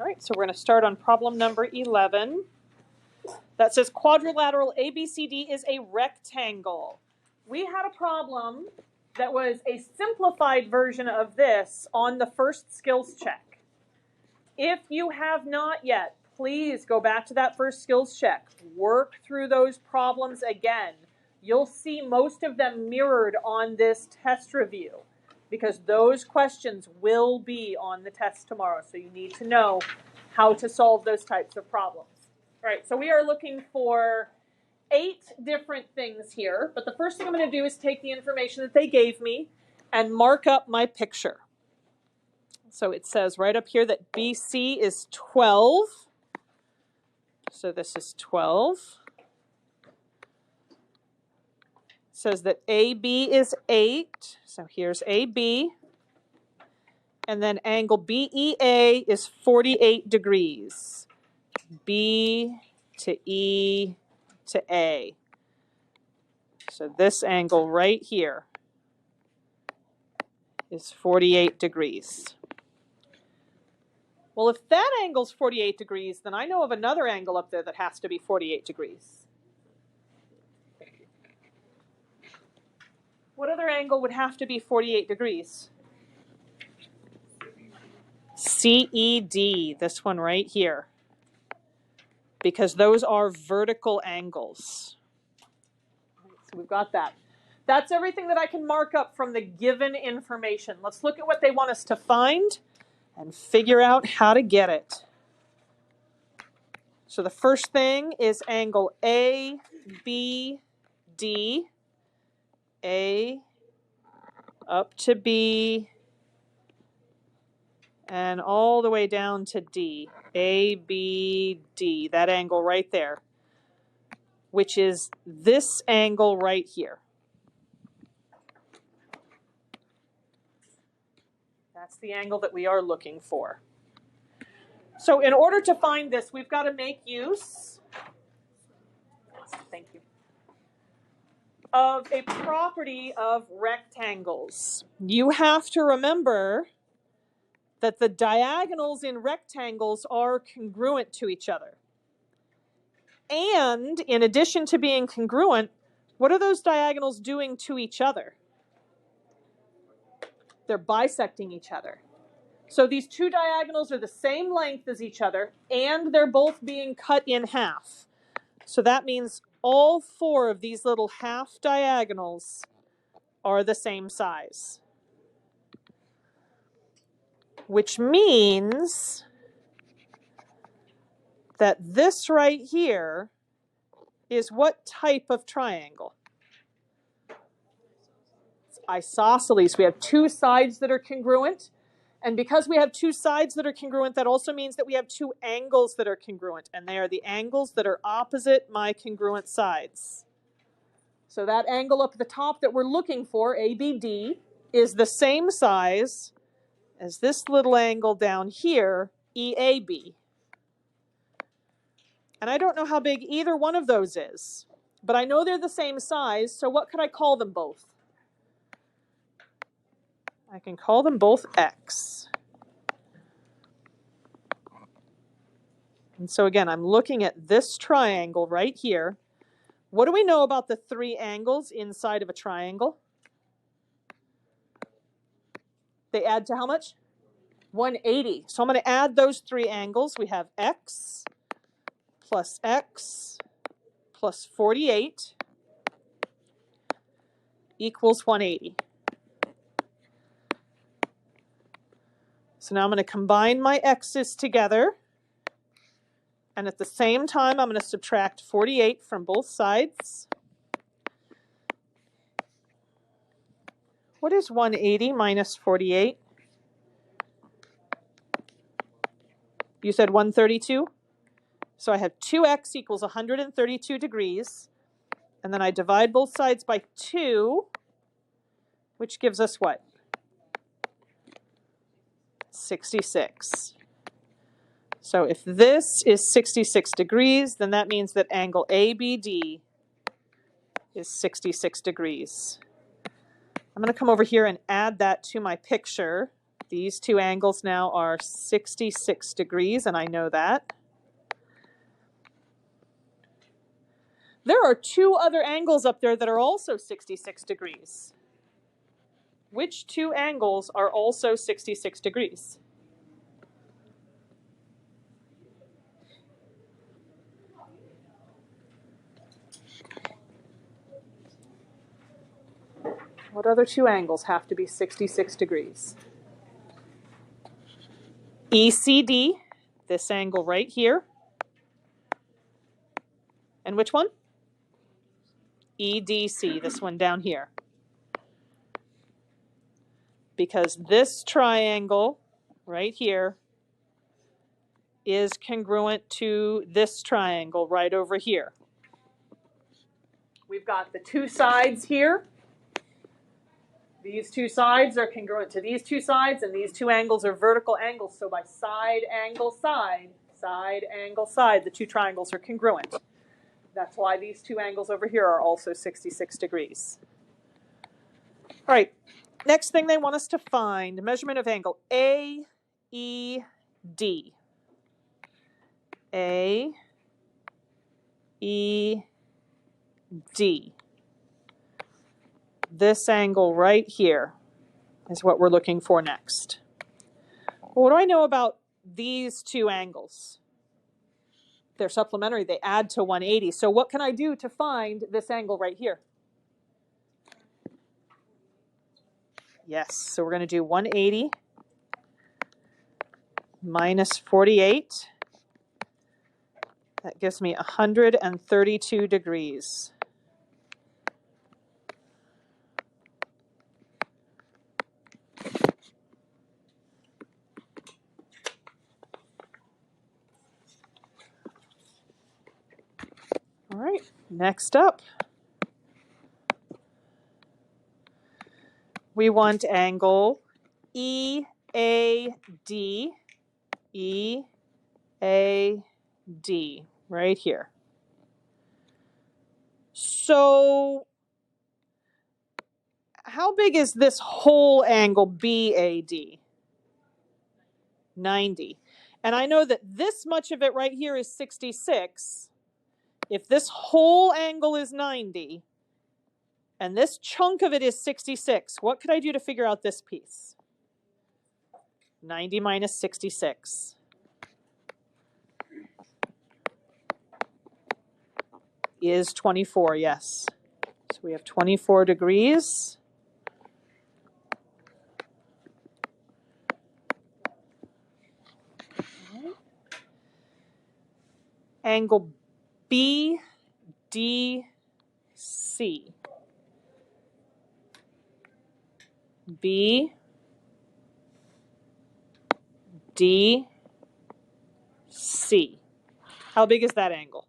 All right, so we're going to start on problem number 11. That says quadrilateral ABCD is a rectangle. We had a problem that was a simplified version of this on the first skills check. If you have not yet, please go back to that first skills check. Work through those problems again. You'll see most of them mirrored on this test review because those questions will be on the test tomorrow. So you need to know how to solve those types of problems. All right, so we are looking for 8 different things here. But the first thing I'm going to do is take the information that they gave me and mark up my picture. So it says right up here that BC is 12. So this is 12. It says that AB is 8. So here's AB. And then angle BEA is 48 degrees. B to E to A. So this angle right here is 48 degrees. Well, if that angle's 48 degrees, then I know of another angle up there that has to be 48 degrees. What other angle would have to be 48 degrees? CED, this one right here. Because those are vertical angles. So we've got that. That's everything that I can mark up from the given information. Let's look at what they want us to find and figure out how to get it. So the first thing is angle ABD. A up to B and all the way down to D. ABD, that angle right there, which is this angle right here. That's the angle that we are looking for. So in order to find this, we've got to make use, thank you, of a property of rectangles. You have to remember that the diagonals in rectangles are congruent to each other. And in addition to being congruent, what are those diagonals doing to each other? They're bisecting each other. So these two diagonals are the same length as each other, and they're both being cut in half. So that means all 4 of these little half diagonals are the same size. Which means that this right here is what type of triangle? It's isosceles. We have 2 sides that are congruent. And because we have 2 sides that are congruent, that also means that we have 2 angles that are congruent. And they are the angles that are opposite my congruent sides. So that angle up at the top that we're looking for, ABD, is the same size as this little angle down here, EAB. And I don't know how big either one of those is, but I know they're the same size, so what could I call them both? I can call them both X. And so again, I'm looking at this triangle right here. What do we know about the 3 angles inside of a triangle? They add to how much? 180. So I'm going to add those 3 angles. We have X plus 48 equals 180. So now I'm going to combine my X's together. And at the same time, I'm going to subtract 48 from both sides. What is 180 minus 48? You said 132? So I have 2x equals 132 degrees. And then I divide both sides by 2, which gives us what? 66. So if this is 66 degrees, then that means that angle ABD is 66 degrees. I'm going to come over here and add that to my picture. These two angles now are 66 degrees, and I know that. There are two other angles up there that are also 66 degrees. Which two angles are also 66 degrees? What other two angles have to be 66 degrees? ECD, this angle right here. And which one? EDC, this one down here. Because this triangle right here is congruent to this triangle right over here. We've got the two sides here. These two sides are congruent to these two sides, and these two angles are vertical angles. So by side, angle, side, side, angle, side, the two triangles are congruent. That's why these two angles over here are also 66 degrees. All right, next thing they want us to find, measurement of angle AED. AED. This angle right here is what we're looking for next. What do I know about these two angles? They're supplementary. They add to 180. So what can I do to find this angle right here? Yes, so we're going to do 180 minus 48. That gives me 132 degrees. All right, next up, we want angle EAD, EAD, right here. So how big is this whole angle BAD? 90. And I know that this much of it right here is 66. If this whole angle is 90, and this chunk of it is 66, what could I do to figure out this piece? 90 minus 66. Is 24, yes. So we have 24 degrees. Angle BDC. BDC. How big is that angle?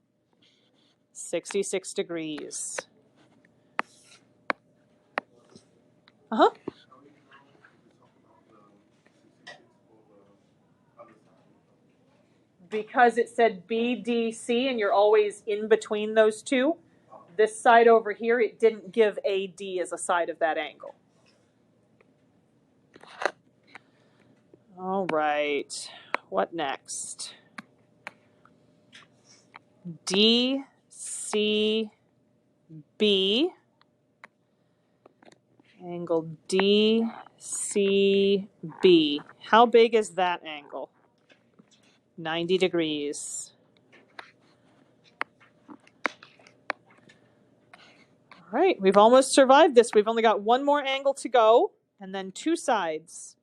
66 degrees. Uh-huh. Because it said BDC and you're always in between those two, this side over here, it didn't give AD as a side of that angle. All right, what next? DCB. Angle DCB. How big is that angle? 90 degrees. All right, we've almost survived this. We've only got one more angle to go, and then two sides.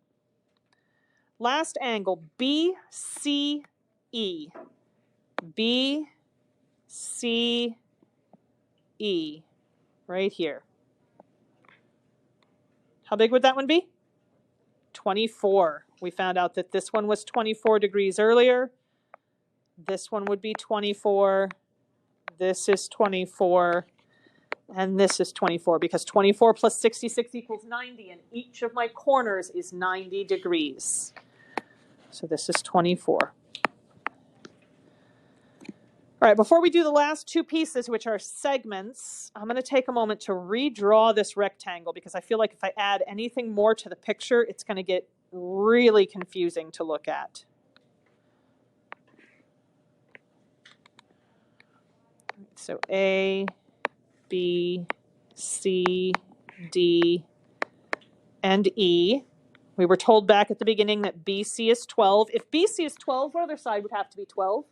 Last angle, BCE. BCE, right here. How big would that one be? 24. We found out that this one was 24 degrees earlier. This one would be 24. This is 24. And this is 24 because 24 plus 66 equals 90, and each of my corners is 90 degrees. So this is 24. All right, before we do the last two pieces, which are segments, I'm going to take a moment to redraw this rectangle because I feel like if I add anything more to the picture, it's going to get really confusing to look at. So A, B, C, D, and E. We were told back at the beginning that BC is 12. If BC is 12, what other side would have to be 12?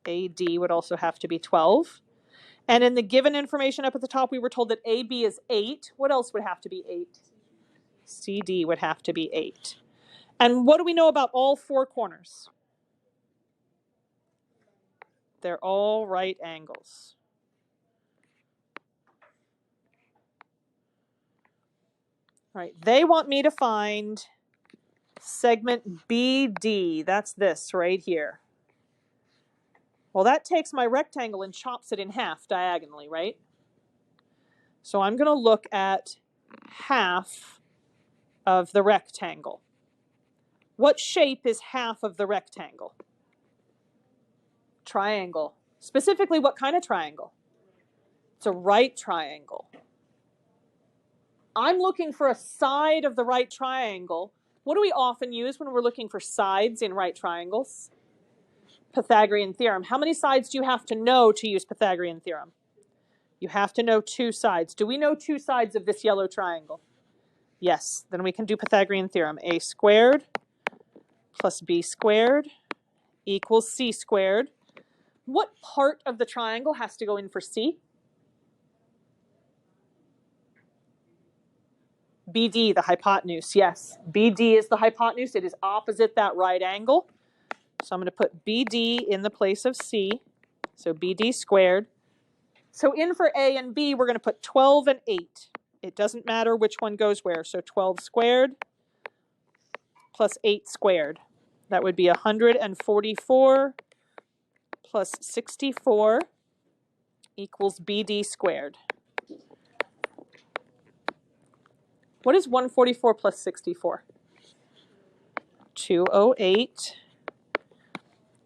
AD would also have to be 12. And in the given information up at the top, we were told that AB is 8. What else would have to be 8? CD would have to be 8. And what do we know about all four corners? They're all right angles. All right, they want me to find segment BD. That's this right here. Well, that takes my rectangle and chops it in half diagonally, right? So I'm going to look at half of the rectangle. What shape is half of the rectangle? Triangle. Specifically, what kind of triangle? It's a right triangle. I'm looking for a side of the right triangle. What do we often use when we're looking for sides in right triangles? Pythagorean theorem. How many sides do you have to know to use Pythagorean theorem? You have to know two sides. Do we know two sides of this yellow triangle? Yes, then we can do Pythagorean theorem. A squared plus B squared equals C squared. What part of the triangle has to go in for C? BD, the hypotenuse, yes. BD is the hypotenuse. It is opposite that right angle. So I'm going to put BD in the place of C. So BD squared. So in for A and B, we're going to put 12 and 8. It doesn't matter which one goes where. So 12 squared plus 8 squared. That would be 144 plus 64 equals BD squared. What is 144 plus 64? 208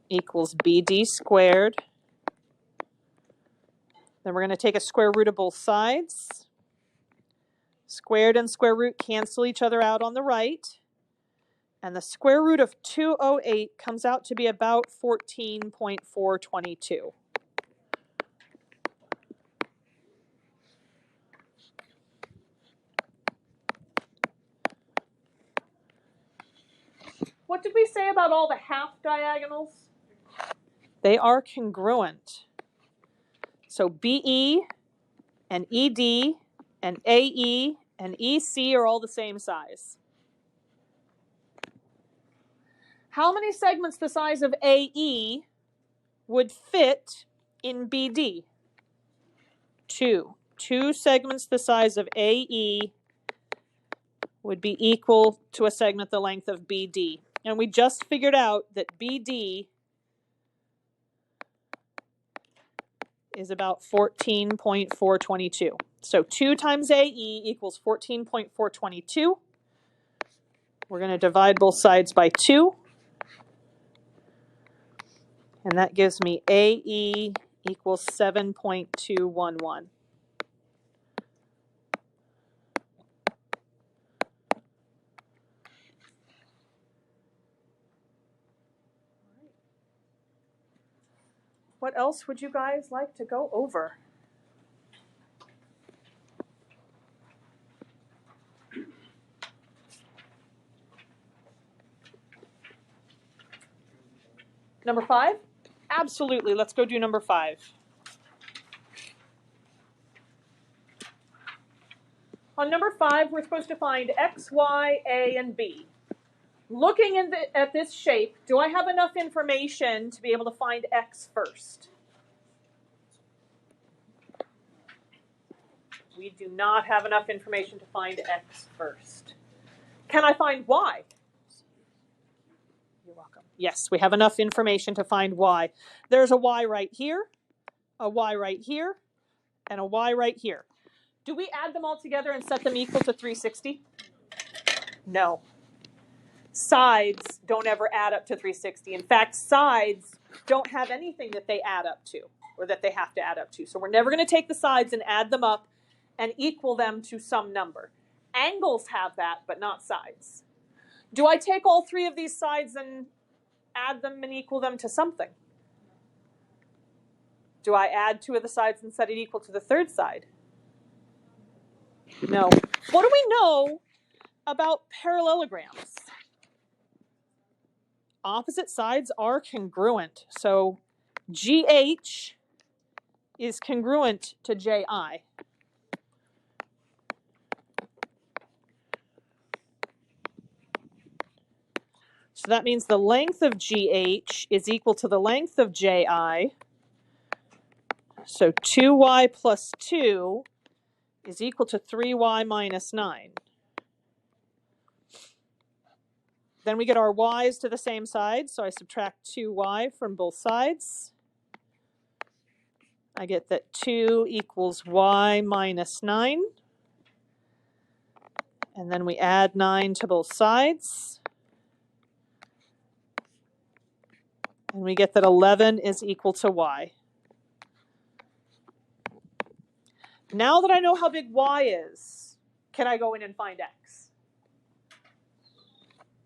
equals BD squared. Then we're going to take a square root of both sides. Squared and square root cancel each other out on the right. And the square root of 208 comes out to be about 14.422. What did we say about all the half diagonals? They are congruent. So BE and ED and AE and EC are all the same size. How many segments the size of AE would fit in BD? 2. 2 segments the size of AE would be equal to a segment the length of BD. And we just figured out that BD is about 14.422. So 2 times AE equals 14.422. We're going to divide both sides by 2. And that gives me AE equals 7.211. What else would you guys like to go over? Number 5? Absolutely. Let's go do number 5. On number 5, we're supposed to find X, Y, A, and B. Looking at this shape, do I have enough information to be able to find X first? We do not have enough information to find X first. Can I find Y? You're welcome. Yes, we have enough information to find Y. There's a Y right here, a Y right here, and a Y right here. Do we add them all together and set them equal to 360? No. Sides don't ever add up to 360. In fact, sides don't have anything that they add up to or that they have to add up to. So we're never going to take the sides and add them up and equal them to some number. Angles have that, but not sides. Do I take all three of these sides and add them and equal them to something? Do I add two of the sides and set it equal to the third side? No. What do we know about parallelograms? Opposite sides are congruent. So GH is congruent to JI. So that means the length of GH is equal to the length of JI. So 2y plus 2 is equal to 3y minus 9. Then we get our y's to the same side, so I subtract 2y from both sides. I get that 2 equals y minus 9. And then we add 9 to both sides. And we get that 11 is equal to y. Now that I know how big y is, can I go in and find x?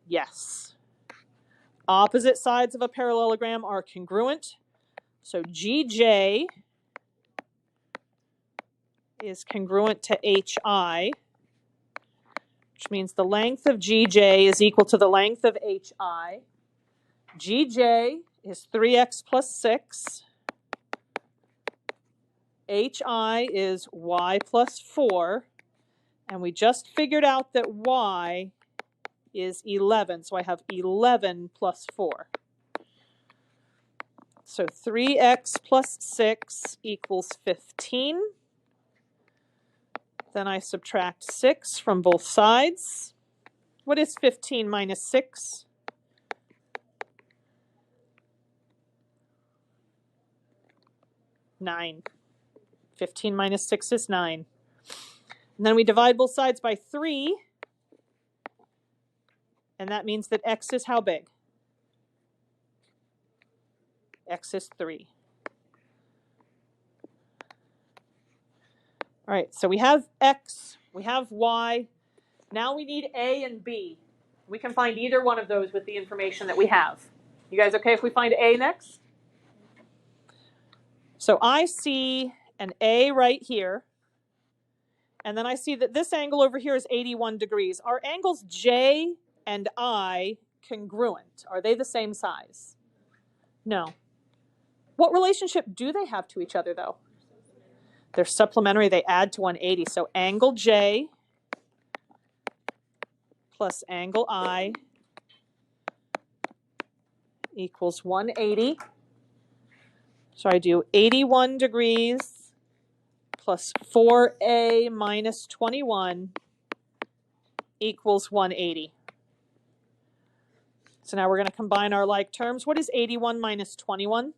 Yes. Opposite sides of a parallelogram are congruent. So GJ is congruent to HI, which means the length of GJ is equal to the length of HI. GJ is 3x plus 6. HI is y plus 4. And we just figured out that y is 11. So I have 11 plus 4. So 3x plus 6 equals 15. Then I subtract 6 from both sides. What is 15 minus 6? 9. 15 minus 6 is 9. And then we divide both sides by 3. And that means that x is how big? X is 3. All right, so we have x, we have y. Now we need a and b. We can find either one of those with the information that we have. You guys okay if we find a next? So I see an a right here. And then I see that this angle over here is 81 degrees. Are angles J and I congruent? Are they the same size? No. What relationship do they have to each other, though? They're supplementary. They add to 180. So angle J plus angle I equals 180. So I do 81 degrees plus 4a minus 21 equals 180. So now we're going to combine our like terms. What is 81 minus 21?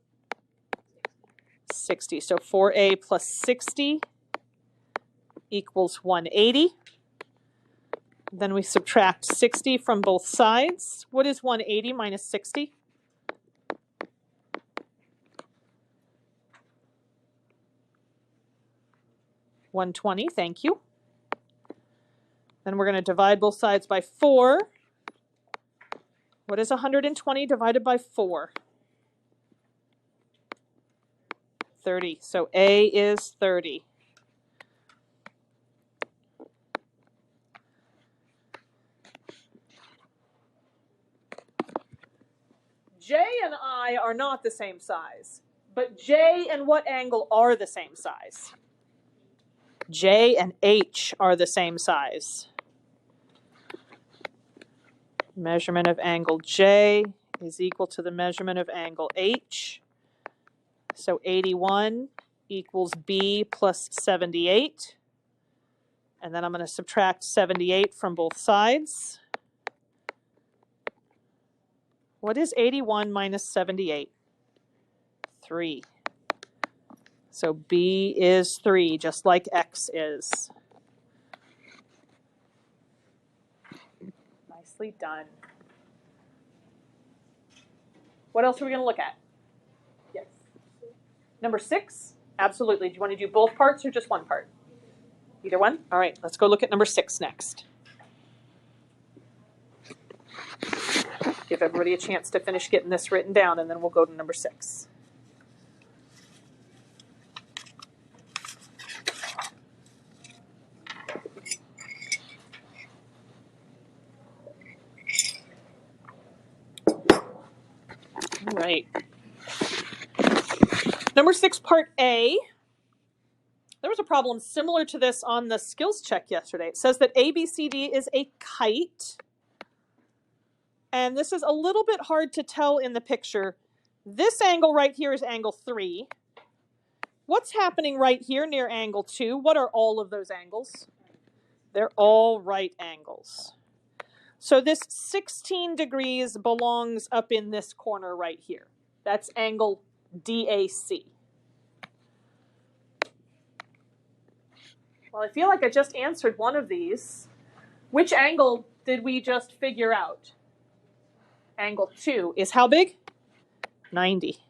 60. So 4a plus 60 equals 180. Then we subtract 60 from both sides. What is 180 minus 60? 120, thank you. Then we're going to divide both sides by 4. What is 120 divided by 4? 30. So A is 30. J and I are not the same size, but J and what angle are the same size? J and H are the same size. Measurement of angle J is equal to the measurement of angle H. So 81 equals B plus 78. And then I'm going to subtract 78 from both sides. What is 81 minus 78? 3. So B is 3, just like X is. Nicely done. What else are we going to look at? Yes. Number 6? Absolutely. Do you want to do both parts or just one part? Either one? All right, let's go look at number 6 next. Give everybody a chance to finish getting this written down, and then we'll go to number 6. All right. Number 6, part A. There was a problem similar to this on the skills check yesterday. It says that ABCD is a kite. And this is a little bit hard to tell in the picture. This angle right here is angle 3. What's happening right here near angle 2? What are all of those angles? They're all right angles. So this 16 degrees belongs up in this corner right here. That's angle DAC. Well, I feel like I just answered one of these. Which angle did we just figure out? Angle 2 is how big? 90.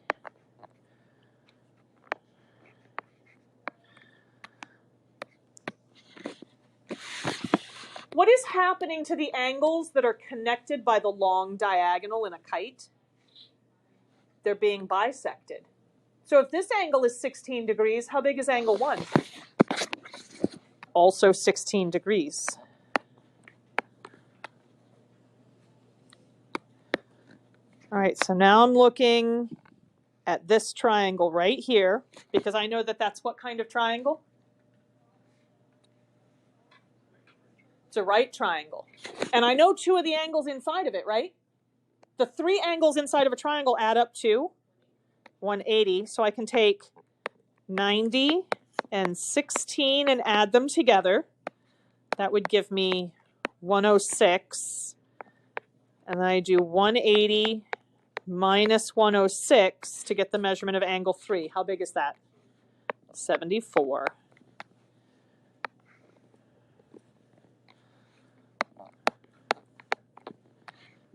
What is happening to the angles that are connected by the long diagonal in a kite? They're being bisected. So if this angle is 16 degrees, how big is angle 1? Also 16 degrees. All right, so now I'm looking at this triangle right here, because I know that that's what kind of triangle? It's a right triangle. And I know 2 of the angles inside of it, right? The 3 angles inside of a triangle add up to 180, so I can take 90 and 16 and add them together. That would give me 106. And then I do 180 minus 106 to get the measurement of angle 3. How big is that? 74.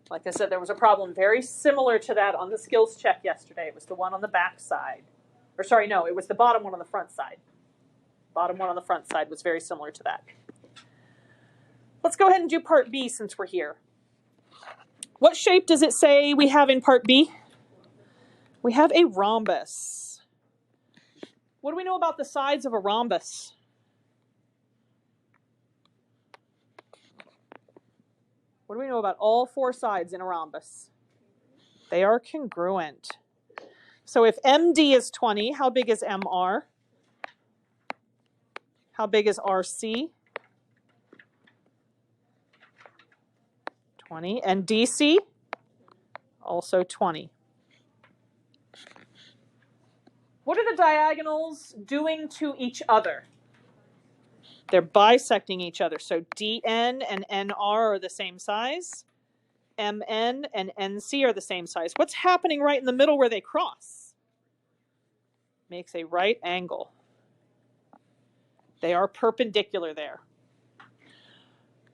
Like I said, there was a problem very similar to that on the skills check yesterday. It was the one on the back side. Or sorry, no, it was the bottom one on the front side. Bottom one on the front side was very similar to that. Let's go ahead and do part B since we're here. What shape does it say we have in part B? We have a rhombus. What do we know about the sides of a rhombus? What do we know about all 4 sides in a rhombus? They are congruent. So if MD is 20, how big is MR? How big is RC? 20. And DC? Also 20. What are the diagonals doing to each other? They're bisecting each other. So DN and NR are the same size. MN and NC are the same size. What's happening right in the middle where they cross? Makes a right angle. They are perpendicular there.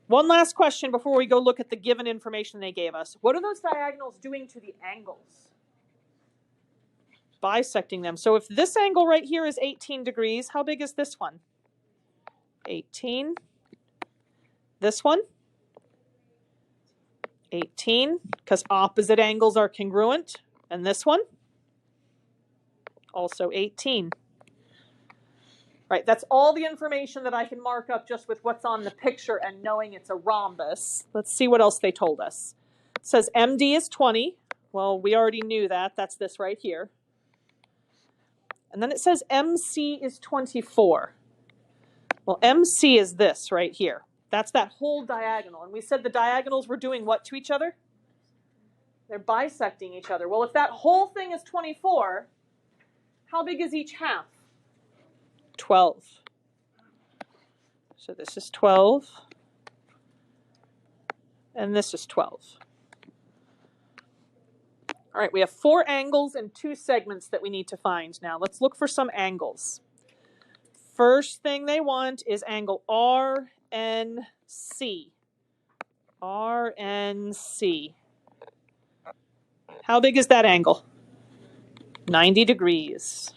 One last question before we go look at the given information they gave us. What are those diagonals doing to the angles? Bisecting them. So if this angle right here is 18 degrees, how big is this one? 18. This one? 18, because opposite angles are congruent. And this one? Also 18. Right, that's all the information that I can mark up just with what's on the picture and knowing it's a rhombus. Let's see what else they told us. It says MD is 20. Well, we already knew that. That's this right here. And then it says MC is 24. Well, MC is this right here. That's that whole diagonal. And we said the diagonals were doing what to each other? They're bisecting each other. Well, if that whole thing is 24, how big is each half? 12. So this is 12. And this is 12. All right, we have 4 angles and 2 segments that we need to find now. Let's look for some angles. First thing they want is angle RNC. RNC. How big is that angle? 90 degrees.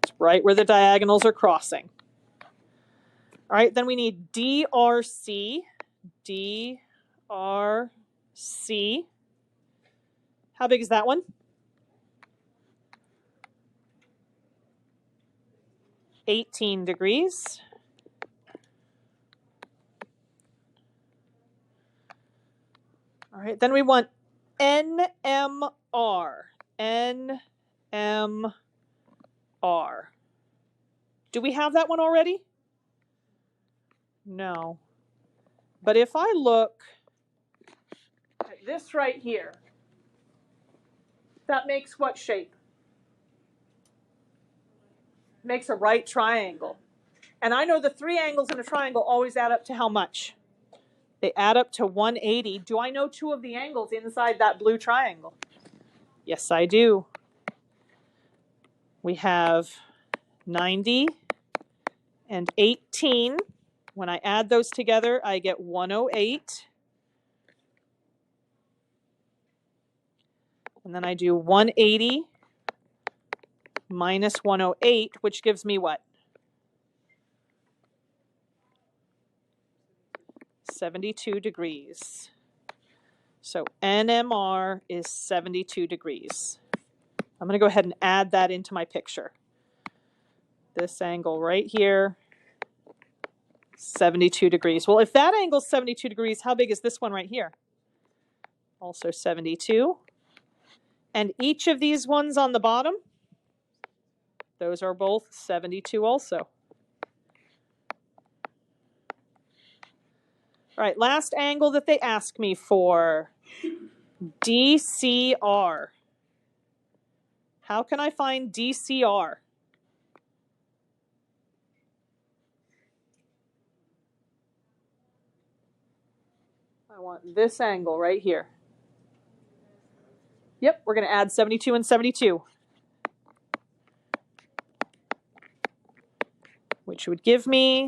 It's right where the diagonals are crossing. All right, then we need DRC. DRC. RC. How big is that one? 18 degrees. All right, then we want NMR. NMR. Do we have that one already? No. But if I look at this right here, that makes what shape? Makes a right triangle. And I know the three angles in a triangle always add up to how much? They add up to 180. Do I know two of the angles inside that blue triangle? Yes, I do. We have 90 and 18. When I add those together, I get 108. And then I do 180 minus 108, which gives me what? 72 degrees. So NMR is 72 degrees. I'm going to go ahead and add that into my picture. This angle right here, 72 degrees. Well, if that angle is 72 degrees, how big is this one right here? Also 72. And each of these ones on the bottom, those are both 72 also. All right, last angle that they ask me for, DCR. How can I find DCR? I want this angle right here. Yep, we're going to add 72 and 72, which would give me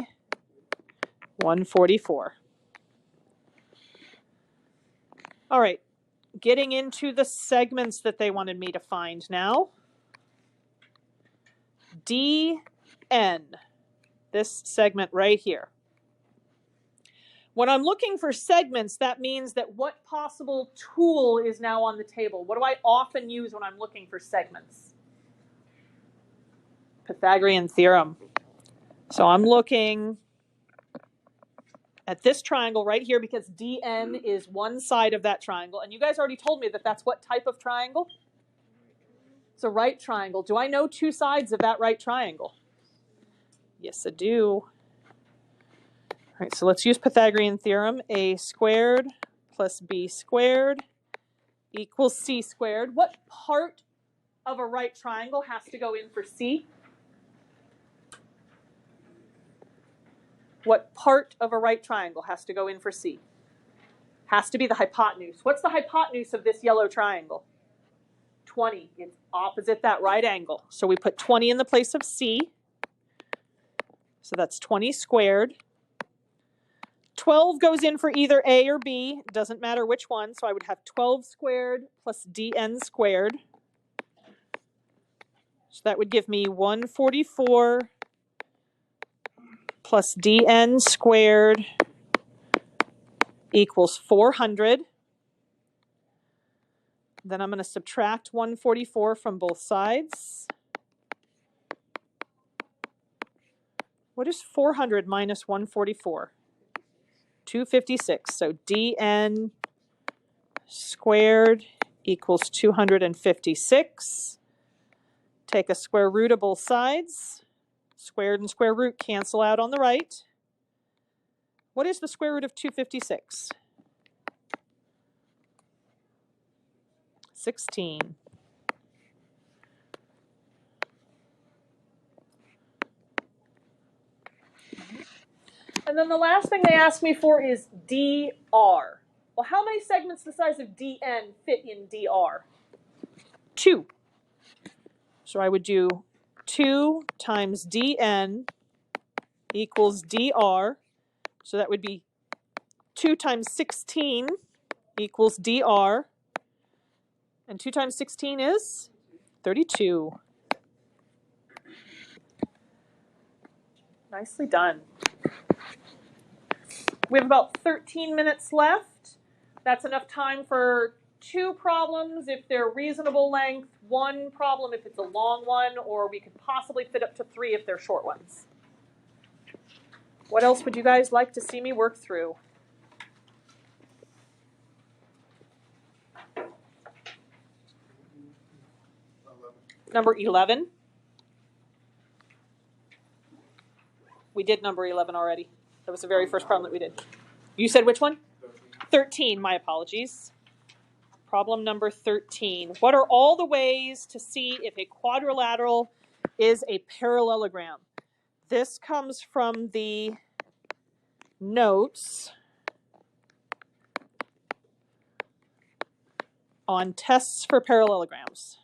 144. All right, getting into the segments that they wanted me to find now. DN, this segment right here. When I'm looking for segments, that means that what possible tool is now on the table? What do I often use when I'm looking for segments? Pythagorean theorem. So I'm looking at this triangle right here because DN is one side of that triangle. And you guys already told me that that's what type of triangle? It's a right triangle. Do I know two sides of that right triangle? Yes, I do. All right, so let's use Pythagorean theorem. A squared plus b squared equals c squared. What part of a right triangle has to go in for c? What part of a right triangle has to go in for c? Has to be the hypotenuse. What's the hypotenuse of this yellow triangle? 20. It's opposite that right angle. So we put 20 in the place of c. So that's 20 squared. 12 goes in for either a or b. Doesn't matter which one. So I would have 12 squared plus dn squared. So that would give me 144 plus dn squared equals 400. Then I'm going to subtract 144 from both sides. What is 400 minus 144? 256. So dn squared equals 256. Take a square root of both sides. Squared and square root cancel out on the right. What is the square root of 256? 16. And then the last thing they ask me for is dr. Well, how many segments the size of dn fit in dr? 2. So I would do 2 times dn equals dr. So that would be 2 times 16 equals dr. And 2 times 16 is 32. Nicely done. We have about 13 minutes left. That's enough time for 2 problems if they're reasonable length, 1 problem if it's a long one, or we could possibly fit up to 3 if they're short ones. What else would you guys like to see me work through? Number 11. We did number 11 already. That was the very first problem that we did. You said which one? 13, my apologies. Problem number 13. What are all the ways to see if a quadrilateral is a parallelogram? This comes from the notes on tests for parallelograms.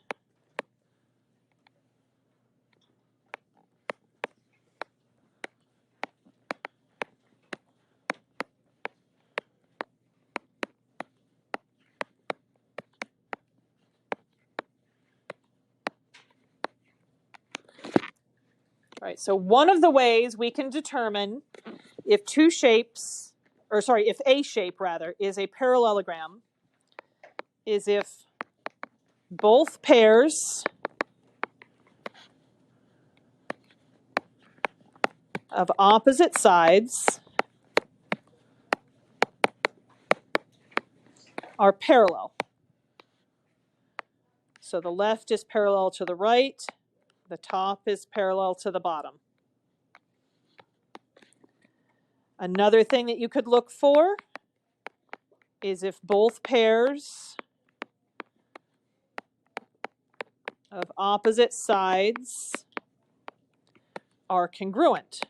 All right, so one of the ways we can determine if if a shape rather is a parallelogram is if both pairs of opposite sides are parallel. So the left is parallel to the right, the top is parallel to the bottom. Another thing that you could look for is if both pairs of opposite sides are congruent.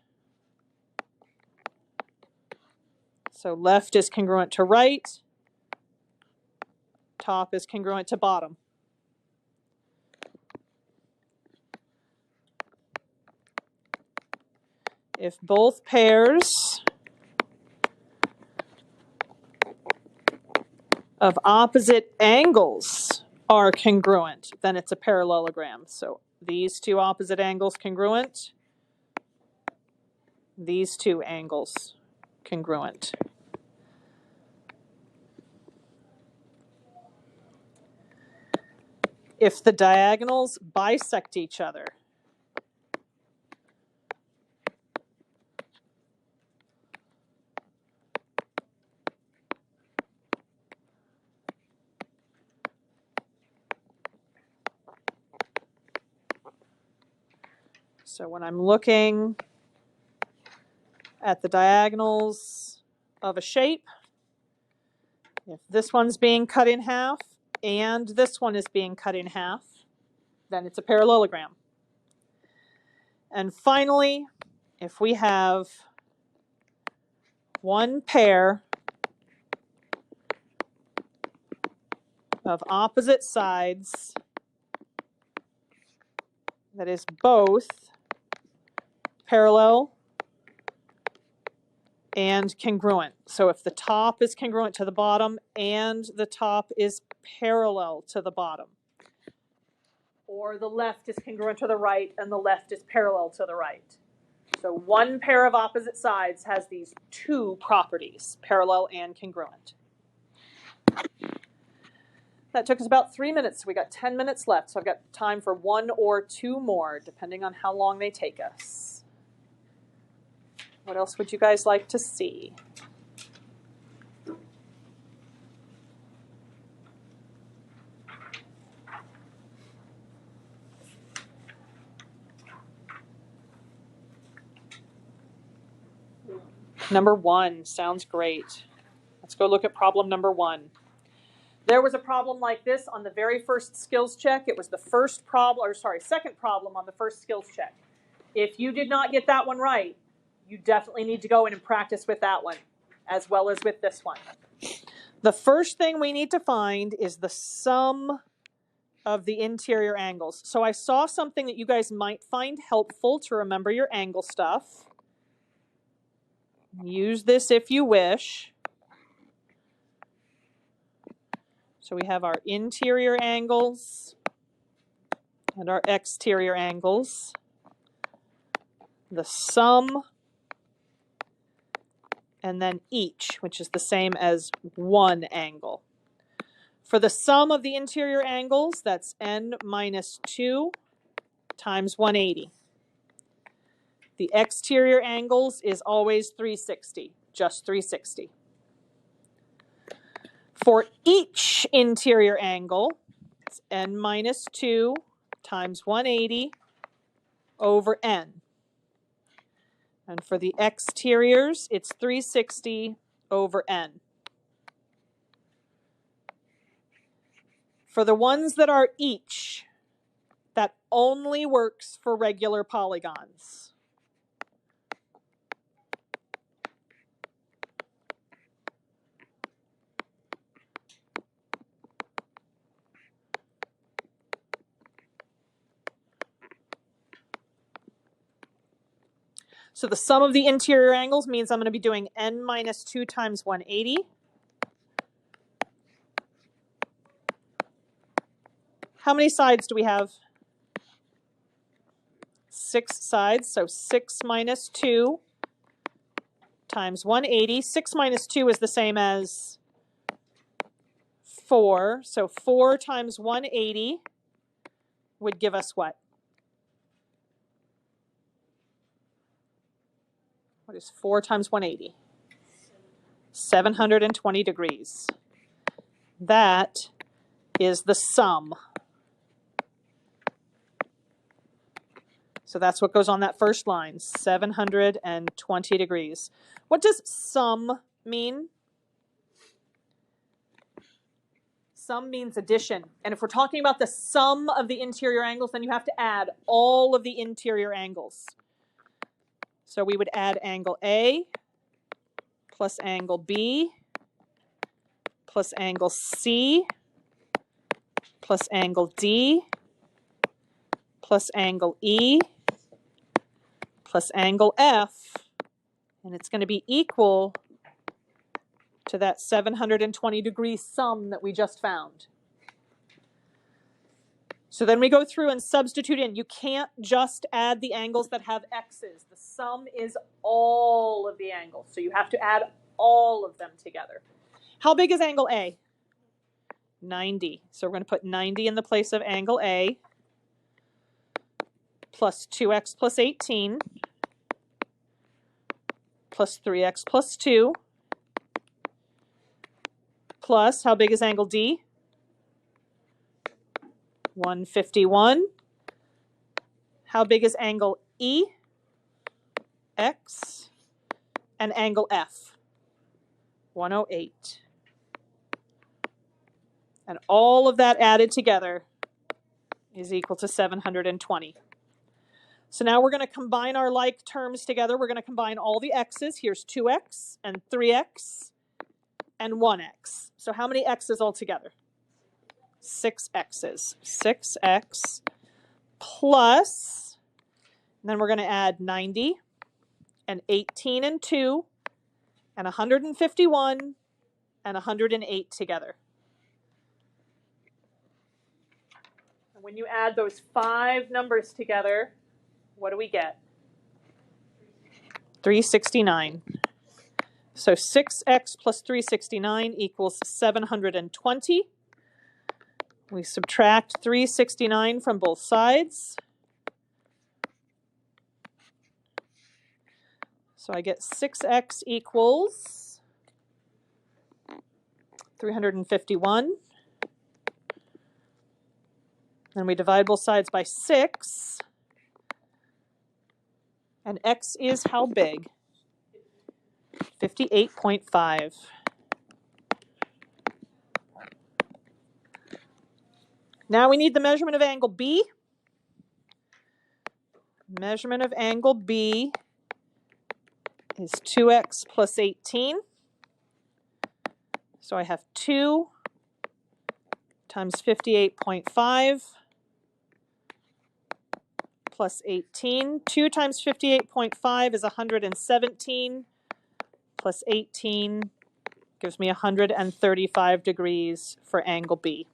So left is congruent to right, top is congruent to bottom. If both pairs of opposite angles are congruent, then it's a parallelogram. So these 2 opposite angles congruent, these 2 angles congruent. If the diagonals bisect each other, so when I'm looking at the diagonals of a shape, if this one's being cut in half and this one is being cut in half, then it's a parallelogram. And finally, if we have one pair of opposite sides that is both parallel and congruent. So if the top is congruent to the bottom and the top is parallel to the bottom, or the left is congruent to the right and the left is parallel to the right. So one pair of opposite sides has these 2 properties, parallel and congruent. That took us about 3 minutes, so we got 10 minutes left. So I've got time for 1 or 2 more, depending on how long they take us. What else would you guys like to see? Number 1 sounds great. Let's go look at problem number 1. There was a problem like this on the very first skills check. It was the second problem on the first skills check. If you did not get that one right, you definitely need to go in and practice with that one, as well as with this one. The first thing we need to find is the sum of the interior angles. So I saw something that you guys might find helpful to remember your angle stuff. Use this if you wish. So we have our interior angles and our exterior angles. The sum and then each, which is the same as one angle. For the sum of the interior angles, that's n minus 2 times 180. The exterior angles is always 360, just 360. For each interior angle, it's n minus 2 times 180 over n. And for the exteriors, it's 360 over n. For the ones that are each, that only works for regular polygons. So the sum of the interior angles means I'm going to be doing n minus 2 times 180. How many sides do we have? 6 sides, so 6 minus 2 times 180. 6 minus 2 is the same as 4, so 4 times 180 would give us what? What is 4 times 180? 720 degrees. That is the sum. So that's what goes on that first line, 720 degrees. What does sum mean? Sum means addition. And if we're talking about the sum of the interior angles, then you have to add all of the interior angles. So we would add angle A plus angle B plus angle C plus angle D plus angle E plus angle F, and it's going to be equal to that 720 degree sum that we just found. So then we go through and substitute in. You can't just add the angles that have x's. The sum is all of the angles. So you have to add all of them together. How big is angle A? 90. So we're going to put 90 in the place of angle A plus 2x plus 18 plus 3x plus 2 plus, how big is angle D? 151. How big is angle E? X. And angle F? 108. And all of that added together is equal to 720. So now we're going to combine our like terms together. We're going to combine all the x's. Here's 2x and 3x and 1x. So how many x's altogether? 6 x's. 6x plus, and then we're going to add 90 and 18 and 2 and 151 and 108 together. And when you add those 5 numbers together, what do we get? 369. So 6x plus 369 equals 720. We subtract 369 from both sides. So I get 6x equals 351. Then we divide both sides by 6. And x is how big? 58.5. Now we need the measurement of angle B. Measurement of angle B is 2x plus 18. So I have 2 times 58.5 plus 18. 2 times 58.5 is 117 plus 18 gives me 135 degrees for angle B.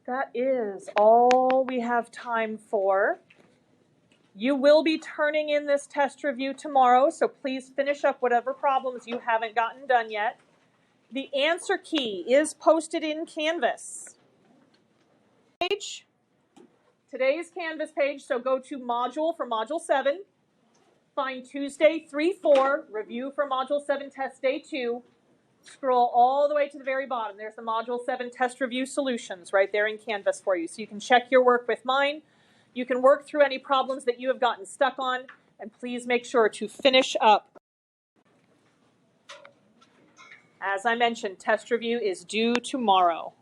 That is all we have time for. You will be turning in this test review tomorrow, so please finish up whatever problems you haven't gotten done yet. The answer key is posted in Canvas. Today's Canvas page, so go to Module for Module 7. Find Tuesday 3-4, review for Module 7 test day 2. Scroll all the way to the very bottom. There's the Module 7 test review solutions right there in Canvas for you. So you can check your work with mine. You can work through any problems that you have gotten stuck on, and please make sure to finish up. As I mentioned, test review is due tomorrow.